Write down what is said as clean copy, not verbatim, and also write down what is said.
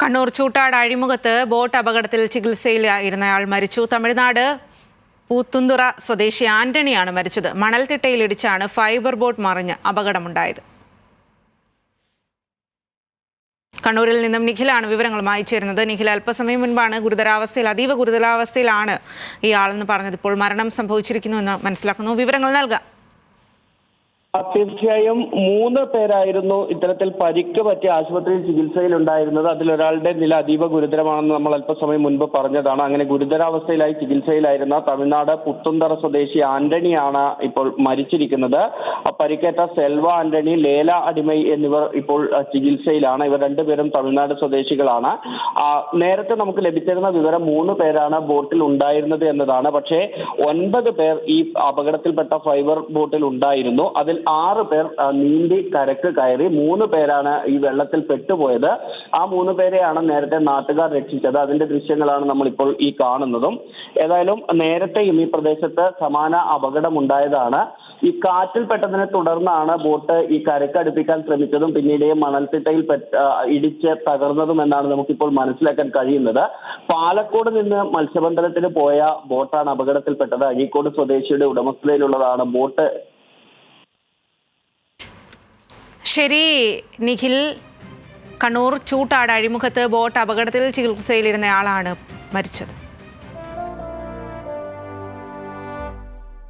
Kannur Choottad അഴിമുഖത്ത് boat അപകടത്തിൽ ചികിത്സയിലായിരുന്നയാൾ മരിച്ചു. തമിഴ്നാട് പൂത്തുന്തുറ സ്വദേശി ആന്റണിയാണ് മരിച്ചത്. മണൽത്തിട്ടയിലിടിച്ചാണ് ഫൈബർ ബോട്ട് മറിഞ്ഞ് അപകടമുണ്ടായത്. കണ്ണൂരിൽ നിന്നും നിഖിലാണ് വിവരങ്ങളുമായി ചേരുന്നത്. നിഖിൽ, അല്പസമയം മുൻപാണ് അതീവ ഗുരുതരാവസ്ഥയിലാണ് ഇയാളെന്ന് പറഞ്ഞത്. ഇപ്പോൾ മരണം സംഭവിച്ചിരിക്കുന്നു എന്ന് മനസ്സിലാക്കുന്നു. വിവരങ്ങൾ നൽകാം. തീർച്ചയായും 3 പേരായിരുന്നു ഇത്തരത്തിൽ പരിക്ക് പറ്റി ആശുപത്രിയിൽ ചികിത്സയിലുണ്ടായിരുന്നത്. അതിലൊരാളുടെ നില അതീവ ഗുരുതരമാണെന്ന് നമ്മൾ അല്പസമയം മുൻപ് പറഞ്ഞതാണ്. അങ്ങനെ ഗുരുതരാവസ്ഥയിലായി ചികിത്സയിലായിരുന്ന തമിഴ്നാട് പുത്തുന്തറ സ്വദേശി ആന്റണിയാണ് ഇപ്പോൾ മരിച്ചിരിക്കുന്നത്. പരിക്കേറ്റ സെൽവ ആന്റണി, ലേല അടിമൈ എന്നിവർ ഇപ്പോൾ ചികിത്സയിലാണ്. ഇവർ രണ്ടുപേരും തമിഴ്നാട് സ്വദേശികളാണ്. നേരത്തെ നമുക്ക് ലഭിച്ചിരുന്ന വിവരം 3 പേരാണ് ബോട്ടിൽ ഉണ്ടായിരുന്നത് എന്നതാണ്. പക്ഷേ 9 പേർ ഈ അപകടത്തിൽപ്പെട്ട ഫൈബർ ബോട്ടിൽ ഉണ്ടായിരുന്നു. അതിൽ 6 പേർ നീന്തി കരക്ക് കയറി. 3 പേരാണ് ഈ വെള്ളത്തിൽ പെട്ടുപോയത്. ആ 3 പേരെയാണ് നേരത്തെ നാട്ടുകാർ രക്ഷിച്ചത്. അതിന്റെ ദൃശ്യങ്ങളാണ് നമ്മൾ ഇപ്പോൾ ഈ കാണുന്നതും. ഏതായാലും നേരത്തെയും ഈ പ്രദേശത്ത് സമാന അപകടം ഉണ്ടായതാണ്. ഈ കാറ്റിൽ പെട്ടതിനെ തുടർന്നാണ് ബോട്ട് ഈ കരക്ക് അടുപ്പിക്കാൻ ശ്രമിച്ചതും പിന്നീട് മണൽത്തിട്ടയിൽ ഇടിച്ച് തകർന്നതും എന്നാണ് നമുക്കിപ്പോൾ മനസ്സിലാക്കാൻ കഴിയുന്നത്. പാലക്കോട് നിന്ന് മത്സ്യബന്ധനത്തിന് പോയ ബോട്ടാണ് അപകടത്തിൽപ്പെട്ടത്. അഴീക്കോട് സ്വദേശിയുടെ ഉടമസ്ഥതയിലുള്ളതാണ് ബോട്ട്. ശരി നിഖിൽ, കണ്ണൂർ ചൂട്ടാട് അഴിമുഖത്ത് ബോട്ട് അപകടത്തിൽ ചികിത്സയിലിരുന്നയാളാണ് മരിച്ചത്.